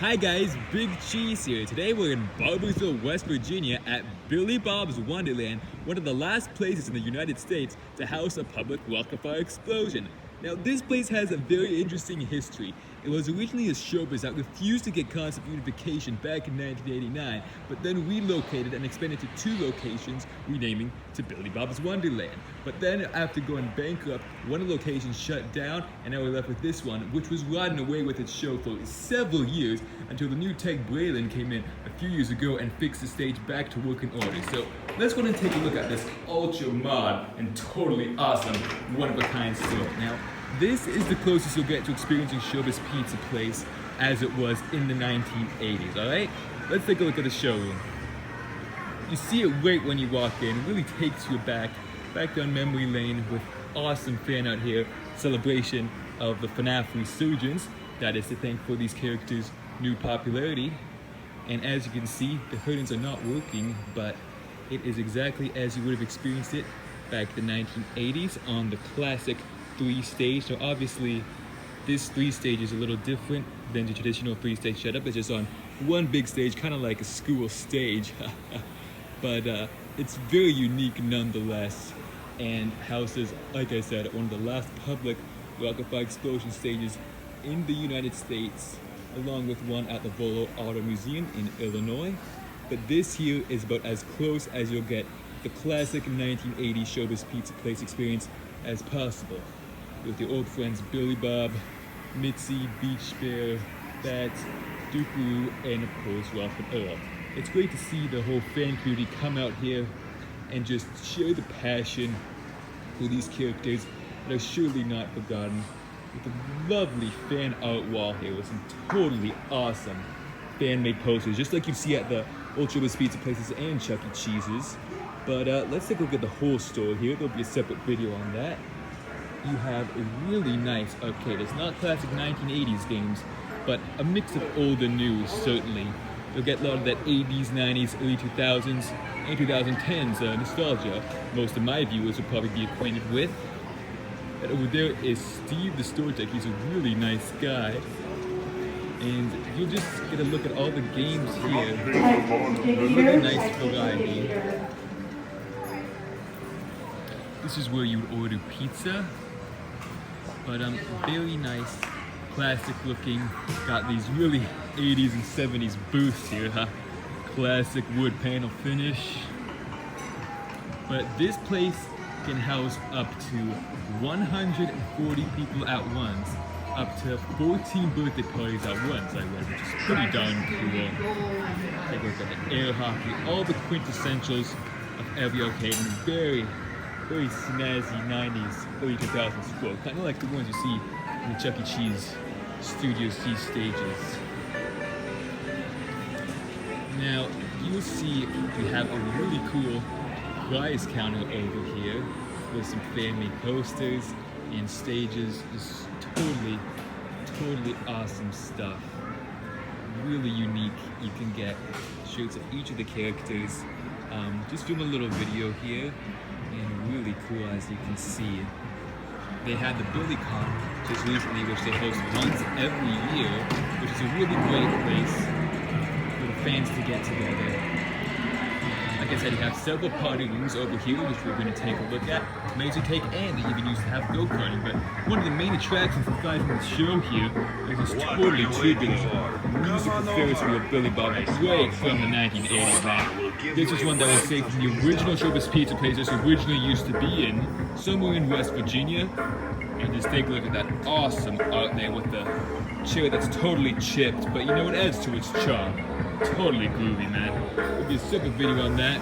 Hi guys, Big Cheese here. Today we're in Barboursville, West Virginia at Billy Bob's Wonderland, one of the last places in the United States to house a public rocket fire explosion. Now this place has a very interesting history. It was originally a showbiz that refused to get concept unification back in 1989, but then relocated and expanded to 2 locations, renaming to Billy Bob's Wonderland. But then after going bankrupt, one of the locations shut down, and now we're left with this one, which was riding away with its show for several years until the new tech Braylon came in a few years ago and fixed the stage back to working order. So let's go and take a look at this ultra mod and totally awesome one-of-a-kind store. Now, this is the closest you'll get to experiencing Showbiz Pizza Place as it was in the 1980s, alright? Let's take a look at the showroom. You see it right when you walk in. It really takes you back down memory lane with awesome fan art here, celebration of the FNAF resurgence, that is to thank for these characters' new popularity. And as you can see, the curtains are not working, but it is exactly as you would have experienced it back in the 1980s on the classic 3-stage. So obviously this 3-stage is a little different than the traditional 3-stage setup. It's just on one big stage, kind of like a school stage. But it's very unique nonetheless, and houses, like I said, one of the last public rocket fire explosion stages in the United States, along with one at the Volo Auto Museum in Illinois. But this here is about as close as you'll get the classic 1980s Showbiz Pizza Place experience as possible, with your old friends Billy Bob, Mitzi, Beach Bear, Bats, Duperoo, and of course Ralph and Earl. It's great to see the whole fan community come out here and just share the passion for these characters that are surely not forgotten, with a lovely fan art wall here with some totally awesome fan-made posters, just like you see at the old Showbiz Pizza Places and Chuck E. Cheese's. But let's take a look at the whole store here. There'll be a separate video on that. You have a really nice arcade. It's not classic 1980s games, but a mix of old and new, certainly. You'll get a lot of that 80s, 90s, early 2000s, and 2010s nostalgia most of my viewers will probably be acquainted with. And over there is Steve the Store Tech. He's a really nice guy. And you'll just get a look at all the games here. Really nice variety. This is where you would order pizza. But very nice, classic looking. Got these really 80s and 70s booths here, huh? Classic wood panel finish. But this place can house up to 140 people at once, up to 14 birthday parties at once, I read, which is pretty darn cool. Take a look at the air hockey, all the quintessentials of every arcade, and very snazzy 90s, early 2000s floor, kind of like the ones you see in the Chuck E. Cheese Studio C stages. Now, you'll see we have a really cool prize counter over here with some fan-made posters and stages. Just totally awesome stuff. Really unique. You can get shirts of each of the characters. Just film a little video here, and really cool as you can see. They had the BillyCon just recently, which they host once every year, which is a really great place for the fans to get together. Like I said, you have several party rooms over here, which we're going to take a look at. Laser take, and they even used to have go-karting. But one of the main attractions aside from the show here is this totally tubular musical Ferris wheel Billy Bob, right from the 1980s, man. This is one that was saved from the original Showbiz Pizza Place this originally used to be in, somewhere in West Virginia. And just take a look at that awesome art there with the chair that's totally chipped, but you know, it adds to its charm. Totally groovy, man. There'll be a separate video on that.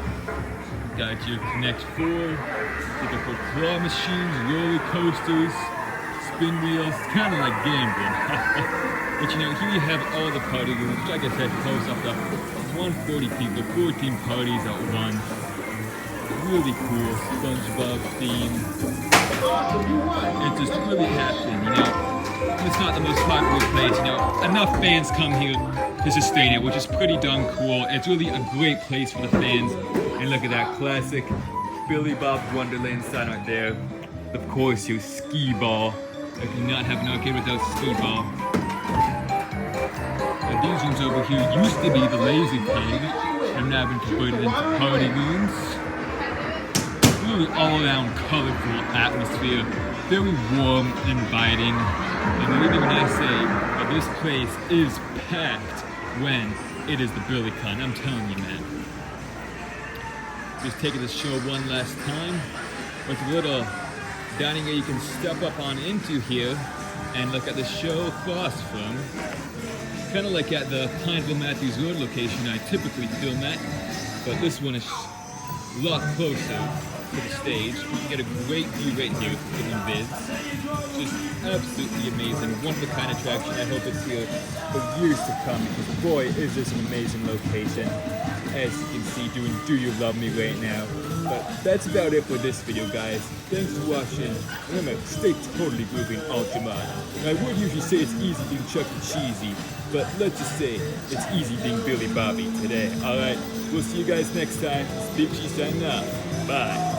Got your Connect 4, looking for claw machines, roller coasters, spin wheels, kind of like gambling. But you know, here you have all the party rooms, which like I said, close up to 140 people, 14 parties at once. Really cool SpongeBob theme. It's just really happening, you know. It's not the most popular place, you know. Enough fans come here to sustain it, which is pretty darn cool. It's really a great place for the fans. And look at that classic Billy Bob Wonderland sign right there. Of course, your skee ball. I cannot have an arcade without skee ball. But these rooms over here used to be the laser cave. Have now been converted into party rooms. Really all-around colorful atmosphere. Very warm, inviting. And believe me when I say that this place is packed when it is the BillyCon. I'm telling you, man. Just taking the show one last time. With a little dining area you can step up on into here and look at the show across from. Kind of like at the Pineville Matthews Road location I typically film at, but this one is a lot closer to the stage. You can get a great view right here from Viz. Just absolutely amazing, one-of-a-kind attraction. I hope it's here for years to come because boy, is this an amazing location. As you can see, doing Do You Love Me right now. But that's about it for this video, guys. Thanks for watching. Remember, stay totally groovy and ultra-mod. I would usually say it's easy being Chuck E. Cheesy, but let's just say it's easy being Billy Bobby today. Alright, we'll see you guys next time. It's Big G signing out. Bye.